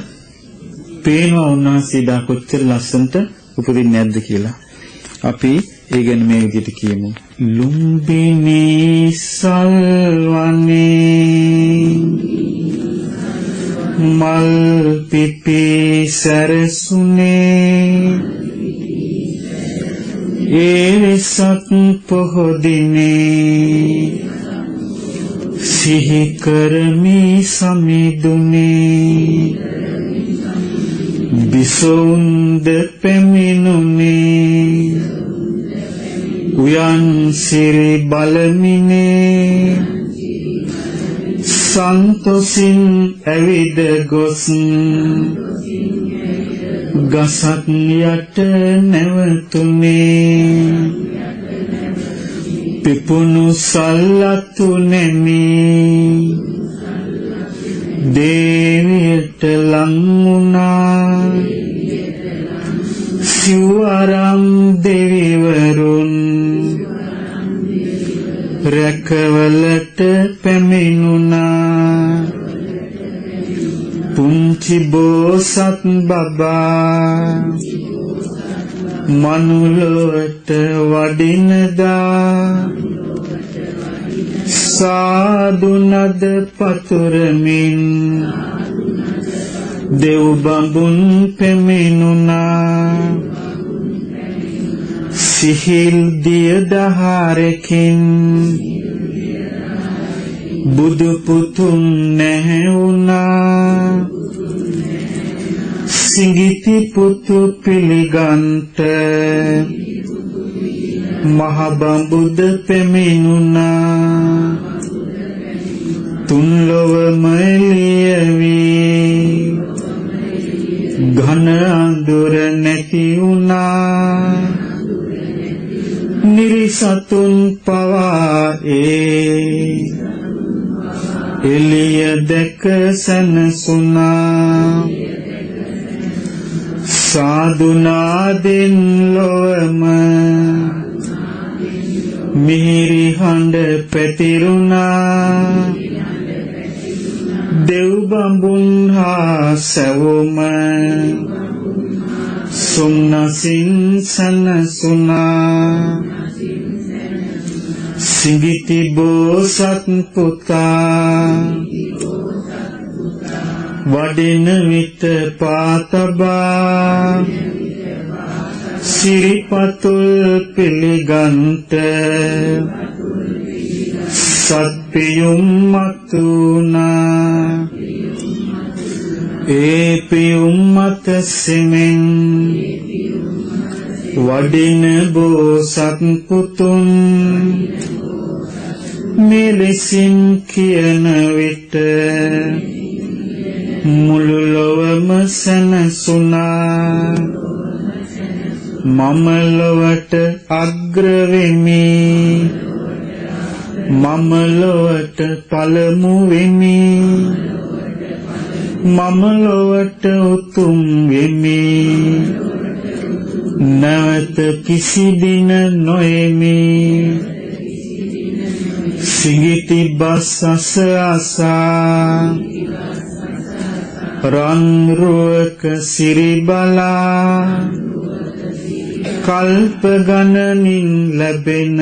පේනවා උන්වහන්සේ දා කොච්චර ලස්සනට උපදින්නේ නැද්ද කියලා. අපි ඒ ගැන මේ විදිහට කියමු. ලුම්බිනි සල්වනේ මල් පිපි සරසුනේ ඒසත් පොහොදිනේ සිහි කරමි සමිදුනේ බිසොන්ද පෙමිනුනේ උයන් සිරි බලමිනේ සන්තොසින් ඇවිද ගොස් ගසක් යට නැවතුනේ පිපුණු සල්ලතු නැමී දේවියට ලං වුණා සිව්වරම් දෙවිවරුන් රැකවලට පැමිණුණා පුංචි බෝසත් බබා මනුලොවට වඩිනදා සාදුනද පතුරමින් දෙව් බඹුන් පැමිණුණා සිහිල් දිය දහරකින් බුදු පුතුන් නැහැ වුණා සිඟිති පුතු පිළිගන්ට මහ බඹුද පෙමිනුණා තුන් ලොවම එළියවි ඝන අඳුර නැති වුණා නිරිසතුන් පවා එළිය දැක සැනසුණා සාදුනාදෙන් ලොවම මිහිරි හඬ පැතිරුණා දෙව් බඹුන් හා සැවොම සුම්නසින් සනසුනා සිඟිති බෝසත් පුතා වඩින විට පාතබා සිරිපතුල් පිළිගන්ට සත්පියුම් මතුනා ඒ පියුම් මත සෙමෙන් වඩින බෝසත් පුතුන් මෙලෙසින් කියන විට මුළු ලොවම සැනසුණා මම ලොවට අග්‍ර වෙමි මම ලොවට පළමු වෙමි මම ලොවට උතුම් වෙමි නැවත කිසි දින නොෙමි සිඟිති බස් අසා රන් රුවක සිරි බලා කල්ප ගණනින් ලැබෙන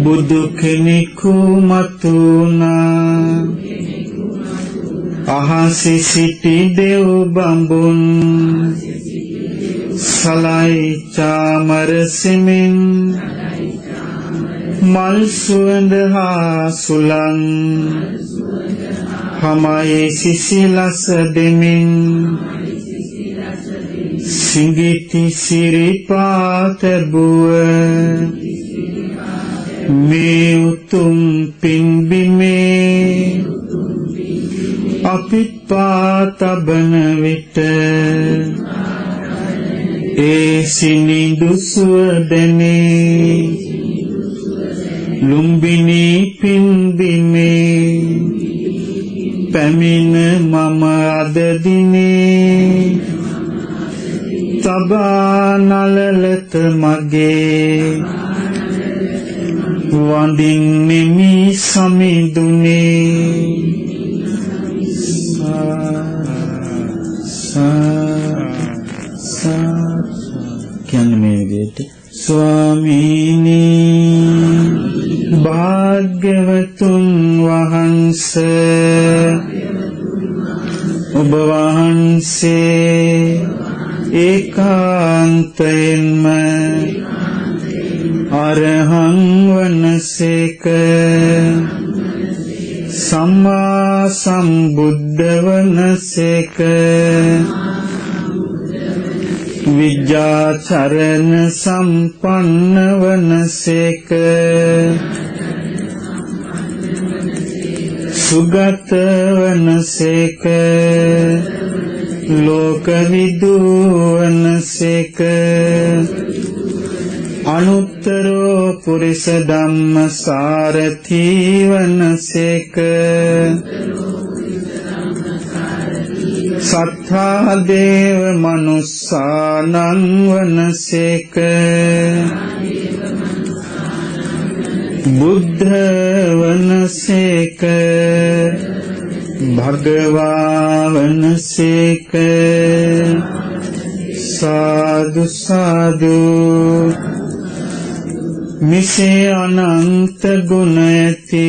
බුදු කෙනෙකු මතුණා අහසේ සිටි දෙව් බඹුන් සලයි චාමර සෙමින් මල් සුවඳ හා සුලං හමයි සිසිලස දෙමින් සිඟිති සිරිපාත බුව මේ උතුම් පින්බිමේ අපිත් පාතබන විට ඒ සිනිඳු සුව දැනේ ලුම්බිනි පින්බිමේ පැමිණ මම අද දිනේ තබා නලලත මගේ වඳින්නෙමි සමිඳුනේ කියන්නේ මේ විදිහට ස්වාමීනි භාග්‍යවතුන් වහන්සේ ඔබ වහන්සේ ඒකාන්තයෙන්ම අරහං වනසේක සම්මා සම්බුද්ධ වනසේක විජ්ජාචරණ සම්පන්න වනසේක සුගත වනසේක ලෝකවිදු වනසේක අනුත්තරෝ පුරිස ධම්ම සාරථි වනසේක සත්තා දේව මනුස්සානං වනසේක බුද්ධ වනසේක භගවා වනසේක සාදු සාදු මිසේ අනන්ත ගුණ ඇති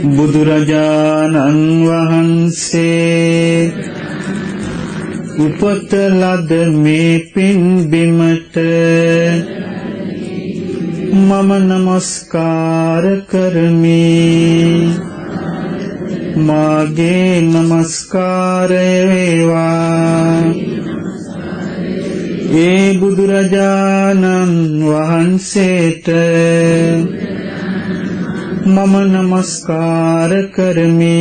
බුදුරජාණන් වහන්සේ උපත ලද මේ පින් බිමට මම නමස්කාර කරමි මාගේ නමස්කාරය වේවා ඒ බුදුරජාණන් වහන්සේට මම නමස්කාර කරමි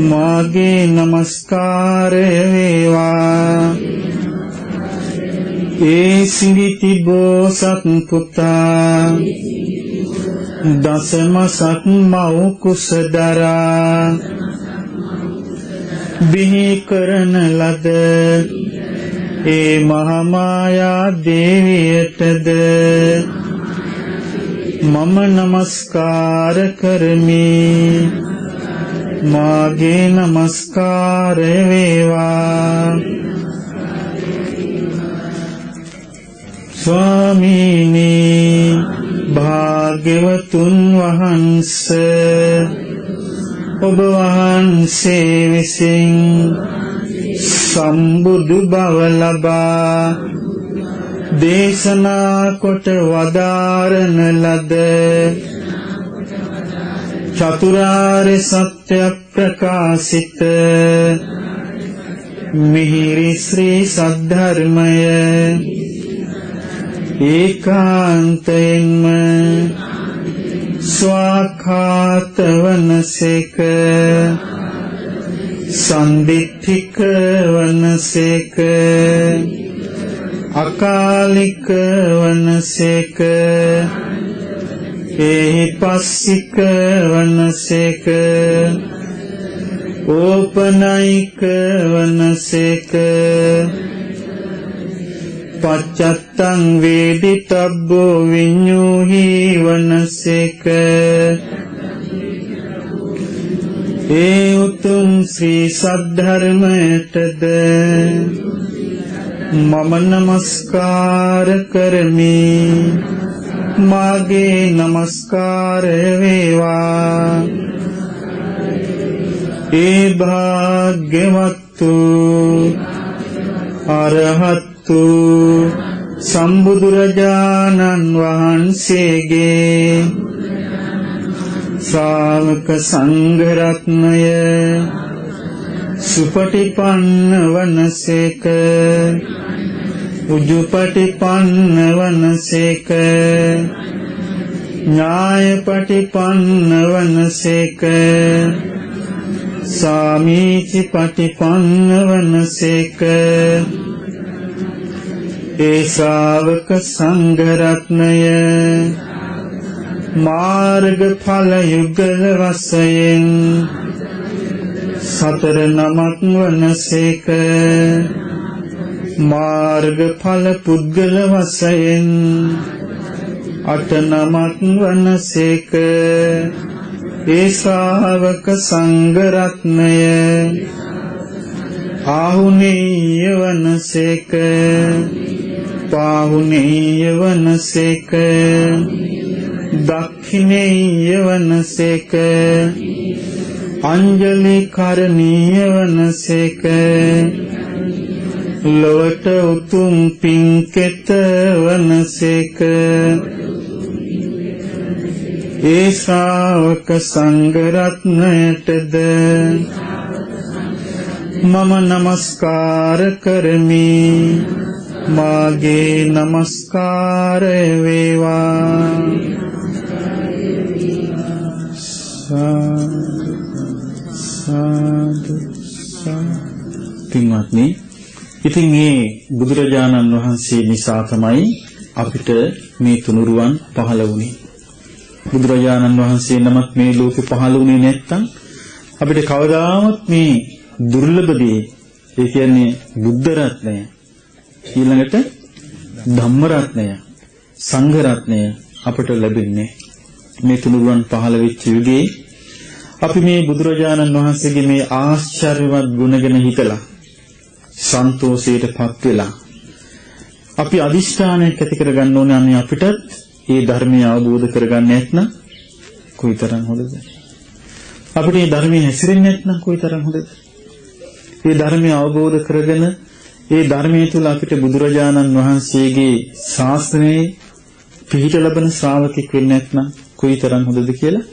මාගේ නමස්කාරය වේවා ඒ සිරිති බෝසත් පුතා දසමසක් මව් කුස දරා බිහි කරන ලද ඒ මහාමායා දේවියටද මම නමස්කාර කරමි මාගේ නමස්කාරය වේවා ස්වාමීනි භාග්‍යවතුන් වහන්සේ ඔබ වහන්සේ විසින් සම්බුදු බව ලබා දේශනා කොට වදාරන ලද චතුරාර්ය සත්‍ය ප්‍රකාශිත මිහිරි ශ්‍රී සද්ධර්මය ඒකාන්තයෙන්ම ස්වාඛාත වනසේක සම්දිත්තික වනසේක අකාලික වනසේක ඒහිපස්සික වනසේක ඕපනයික වනසේක පච්චත්තං වේදිතබ්බෝ විඤ්ඤූහි වනසේක ඒ උතුම් ශ්‍රී සද්ධර්මයටද මම නමස්කාර කරමි මාගේ නමස්කාරය වේවා ඒ භාග්‍යවත්තු අරහත්තු සම්බුදුරජාණන් වහන්සේගේ ශ්‍රාවක සංඝ රත්නය සුපටිපන්න වනසේක උජුපටිපන්න වනසේක ඥායපටිපන්න වනසේක සාමීචි පටිපන්න වනසේක ඒ ශ්‍රාවක සංඝ රත්නය මාර්ගඵල යුගල වශයෙන් සතර නමක් වනසේක මාර්ගඵල පුද්ගල වශයෙන් අට නමක් වනසේක ඒ ශ්‍රාවක සංඝ රත්නය ආහුනේය වනසේක පාහුනේය වනසේක දක්ඛිනේය වනසේක අංජලි කරණීය වනසේක ලොවට උතුම් පින්කෙත වනසේක ඒ ශ්‍රාවක සංඝ රත්නයටද මම නමස්කාර කරමි මාගේ නමස්කාරය වේවා සාදු පින්වත්නි ඉතින් මේ බුදුරජාණන් වහන්සේ නිසා තමයි අපිට මේ තුනුරුවන් පහළ වුණේ බුදුරජාණන් වහන්සේ නමක් මේ ලෝකෙ පහළ වුණේ නැත්නම් අපිට කවදාවත් මේ දුර්ලභ දේ ඒ කියන්නේ බුද්ධ රත්නය ඊළඟට ධම්ම රත්නය සංඝ රත්නය අපට ලැබෙන්නේ මේ තුනුරුවන් පහළ වෙච්ච යුගයේ අපි මේ බුදුරජාණන් වහන්සේගේ මේ ආශ්චර්යවත් ගුණ ගැන හිතලා සන්තෝෂයටපත් වෙලා අපි අදිෂ්ඨානයක් ඇති කරගන්න ඕනේ අනේ අපිටත් මේ ධර්මය අවබෝධ කරගන්න නැත්නම් කොයිතරම් හොඳද අපිට මේ ධර්මයේ හැසිරෙන්නේ නැත්නම් කොයිතරම් හොඳද මේ ධර්මය අවබෝධ කරගෙන මේ ධර්මයේ තුල අපිට බුදුරජාණන් වහන්සේගේ ශාස්ත්‍රයේ පිහිට ලැබෙන ශ්‍රාවකෙක් වෙන්නේ නැත්නම් කොයිතරම් හොඳද කියලා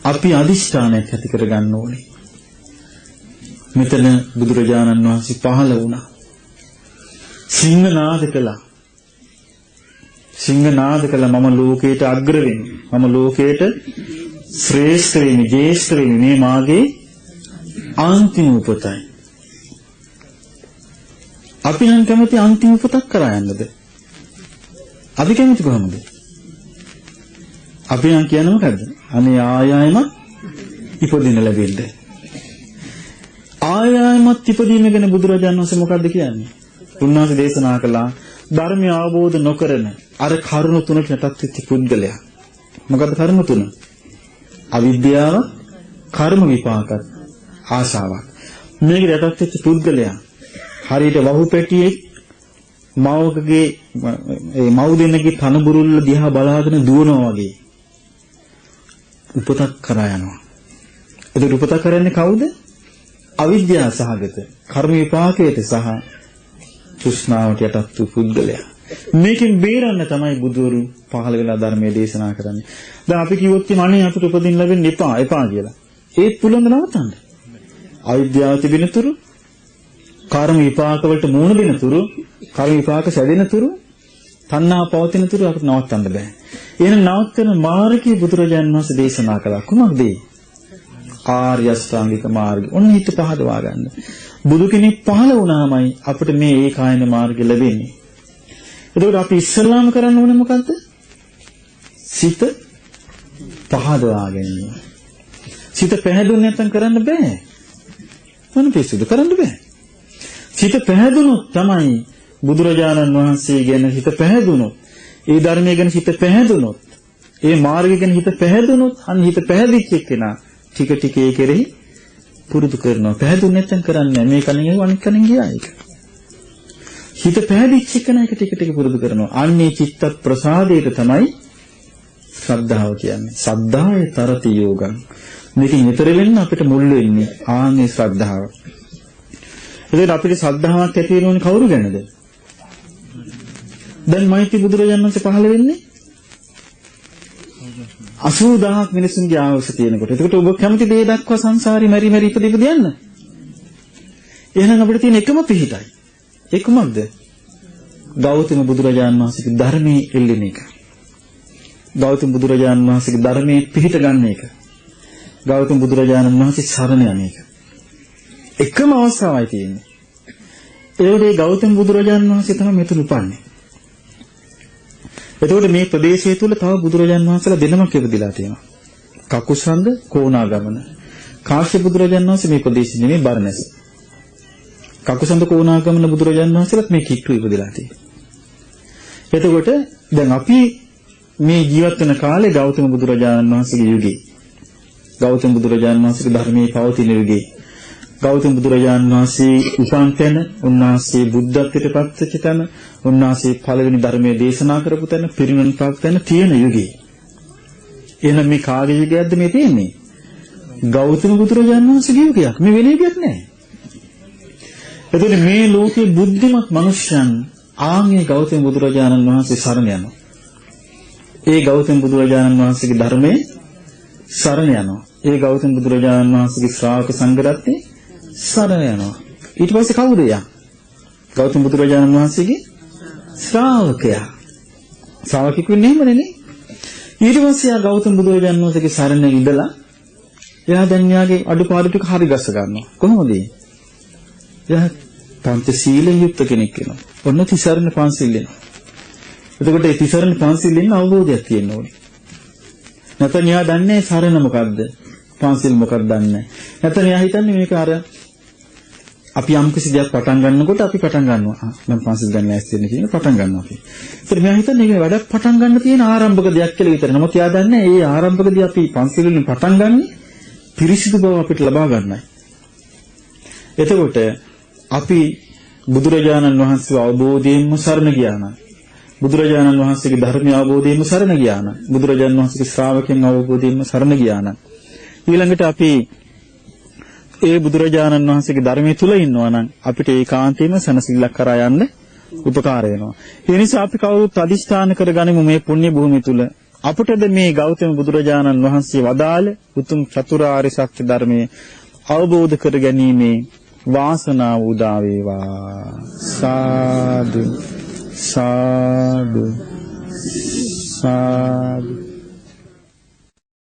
අපි අදිෂ්ඨානයක් ඇති කරගන්න ඕනේ. මෙතන බුදුරජාණන් වහන්සේ පහළ වුණා. සිංහනාද කළා. සිංහනාද කළා මම ලෝකයට අග්‍ර වෙන්නේ. මම ලෝකයට ශ්‍රේෂ්ඨ වෙන්නේ, ජේෂ්ඨ වෙන්නේ. මේ මාගේ අන්තිම උපතයි. අපි නම් කැමති අන්තිම උපතක් කරා යන්නද? අපි කැමති කොහොමද? අපි නම් කියන්නේ මොකද්ද? අනේ ආයෙමත් ඉපදින්න ලැබෙන්න. ආයෙමත් ඉපදීම ගැන බුදුරජාණන් වහන්සේ මොකද්ද කියන්නේ? උන්වහන්සේ දේශනා කළා ධර්මය අවබෝධ නොකරන අර කරුණ තුනට යටත් වෙච්ච පුද්ගලයා. මොකද්ද කරුණ තුන? අවිද්‍යාව, කර්ම විපාක, ආශාවක්. මේකට යටත් වෙච්ච පුද්ගලයා හරියට වහු පැටියෙක් මවකගේ මව් දෙන්නගේ තන බුරුල්ල දිහා බලාගෙන දුවනවා වගේ උපතක් කරා යනවා. ඒක උපතක් කරන්නේ කවුද? අවිද්‍යාව සහගත කර්ම විපාකයට සහ තෘෂ්ණාවට යටත් වූ පුද්ගලයා. මේකෙන් බේරන්න තමයි බුදුවරු පහළ වෙලා ධර්මයේ දේශනා කරන්නේ. දැන් අපි කිව්වොත් මන්නේ අපිට උපදින්න ලැබෙන්න එපා කියලා. ඒත් පුළුවන් නවත්තන්න. අවිද්‍යාව තිබෙන තුරු කර්ම විපාක වලට මූණ දෙන තුරු කර්ම විපාක සැදෙන තුරු තණ්හා පවතින තුරු අපිට නවත්තන්න බෑ. එහෙනම් නවත්තන මාර්ගය බුදුරජාණන් වහන්සේ දේශනා කළා. කොහොමද? ආර්ය අෂ්ටාංගික මාර්ගය. ඔන්න හිත පහදවා ගන්න. බුදු කෙනෙක් පහළ වුණාමයි අපිට මේ ඒකායන මාර්ගය ලැබෙන්නේ. එතකොට අපි ඉස්සල්ලාම කරන්න ඕනේ මොකද්ද? සිත පහදවා ගැනීම. සිත පැහැදුනේ නැත්නම් කරන්න බෑ. මොන පිස්සුද කරන්න බෑ. සිත පැහැදුනොත් තමයි බුදුරජාණන් වහන්සේ ගැන හිත පැහැදුනොත්, ඒ ධර්මයේ ගැන හිත පැහැදුනොත්, ඒ මාර්ගය ගැන හිත පැහැදුනොත්, අන්න හිත පැහැදිච්ච කෙනා ටික ටික ඒ කෙරෙහි පුරුදු කරනවා. පැහැදුනේ නැත්නම් කරන්නේ නැහැ. මේ කණින් අනිත් කණින් ගියා ඒක. හිත පැහැදිච්ච කෙනා එක ටික ටික පුරුදු කරනවා. අන්නේ චිත්ත ප්‍රසාදයට තමයි ශ්‍රද්ධාව කියන්නේ. සද්ධාය තරති යෝගං. මේකෙන් ඊතර වෙන්න අපිට මුල් වෙන්නේ ආන්නේ ශ්‍රද්ධාව. එතකොට අපිට ශ්‍රද්ධාවක් ඇති වෙනෝනේ කවුරු ගැනද? දැන් මෛත්‍රී බුදුරජාණන් වහන්සේ පහළ වෙන්නේ 80000ක් මිනිසුන්ගේ ආවස තියෙනකොට. එතකොට ඔබ කැමති දේ දක්වා සංසාරේ මෙරි මෙරි ඉපදෙන්න යන්න. එහෙනම් අපිට තියෙන එකම පිහිටයි. ඒ කුමක්ද? ගෞතම බුදුරජාණන් වහන්සේගේ ධර්මයේ එල්ලෙන එක. ගෞතම බුදුරජාණන් වහන්සේගේ ධර්මයේ පිහිට ගන්න එක. ගෞතම බුදුරජාණන් වහන්සේ සරණ යන එක. එකම අවස්ථාවයි තියෙන්නේ. ඒ ගෞතම බුදුරජාණන් වහන්සේ තමයි මෙතන උපන්නේ. එතකොට මේ ප්‍රදේශය තුල තව බුදුරජාණන් වහන්සේලා දෙනමක් ඉපදිලා තියෙනවා. කකුසඳ, කෝණාගමන. කාශ්‍යප බුදුරජාණන් වහන්සේ මේ ප්‍රදේශෙ නෙමෙයි බරණැස. කකුසඳ, කෝණාගමන බුදුරජාණන් වහන්සේලාත් මේ කිට්ටු ඉපදිලා තියෙනවා. එතකොට දැන් අපි මේ ජීවත් වෙන කාලේ ගෞතම බුදුරජාණන් වහන්සේගේ යුගයේ, ගෞතම බුදුරජාණන් වහන්සේගේ ධර්මයේ පවතින යුගයේ, ගෞතම බුදුරජාණන් වහන්සේ උපන් තැන, උන්වහන්සේ බුද්ධත්වයට පත් වෙච්ච තැන, උන්වහන්සේ පළවෙනි ධර්මයේ දේශනා කරපු තැන, පිරිනිවන් පාපු තැන තියෙන යුගයේ. එහෙනම් මේ කාගේ යුගයක්ද මේ තියෙන්නේ? ගෞතම බුදුරජාණන් වහන්සේගේ යුගයක්. මේ වෙන යුගයක් නෑ. එතකොට මේ ලෝකේ බුද්ධිමත් මිනිසයන් ආන්ගේ ගෞතම බුදුරජාණන් වහන්සේ සරණ යනවා. ඒ ගෞතම බුදුරජාණන් වහන්සේගේ ධර්මයේ සරණ යනවා. ඒ ගෞතම බුදුරජාණන් වහන්සේගේ ශ්‍රාවක සංඝරත්නයේ සරණ යනවා. ඊට පස්සේ කවුද යා? ගෞතම බුදුරජාණන් වහන්සේගේ ශ්‍රාවකයා. ශ්‍රාවකෙක් වෙන්නේ එහෙමනේ. ඊට පස්සේ යා ගෞතම බුදුරජාණන් වහන්සේගේ සරණ ඉඳලා එයා දැන් යාගේ අඩුපාඩු ටික හරි ගස්ස ගන්නවා. කොහොමද? එයා පංචශීලයෙන් යුක්ත කෙනෙක් වෙනවා. ඔන්න තිසරණ පංචශීල වෙනවා. එතකොට ඒ තිසරණ පංචශීලෙන් අවබෝධයක් තියෙන්න ඕනේ. නැත්නම් එයා දන්නේ සරණ මොකද්ද? පංචශීල මොකක්ද දන්නේ නැහැ. නැත්නම් එයා හිතන්නේ මේක අර අපි යම් කිසි දෙයක් පටන් ගන්නකොට අපි පටන් ගන්නවා. මම පංචශීල දැන් නැස් වෙන කියන පටන් ගන්නවා අපි. ඒත් මෙයා හිතන්නේ මේක වැඩක් පටන් ගන්න තියෙන ආරම්භක දෙයක් කියලා විතරයි. නමුත් එයා දන්නේ මේ ආරම්භකදී අපි පංචශීල වලින් පටන් ගන්නේ පිරිසිදු බව අපිට ලබා ගන්නයි. එතකොට අපි බුදුරජාණන් වහන්සේ අවබෝධයෙන්ම සරණ ගියා නම්, බුදුරජාණන් වහන්සේගේ ධර්මය අවබෝධයෙන්ම සරණ ගියා නම්, බුදුරජාණන් වහන්සේගේ ශ්‍රාවකයන් අවබෝධයෙන්ම සරණ ගියා නම්, ඊළඟට අපි ඒ බුදුරජාණන් වහන්සේගේ ධර්මයේ තුල ඉන්නවා නම් අපිට ඒකාන්තයෙන්ම සනසිල්ලක් කරා යන්න උපකාර වෙනවා. ඒ නිසා අපි කවුරුත් අදිෂ්ඨාන කරගනිමු මේ පුණ්‍ය භූමිය තුල අපටද මේ ගෞතම බුදුරජාණන් වහන්සේ වදාළ උතුම් චතුරාර්ය සත්‍ය ධර්මයේ අවබෝධ කර ගැනීමේ වාසනාව උදා වේවා. සාදු සාදු සාදු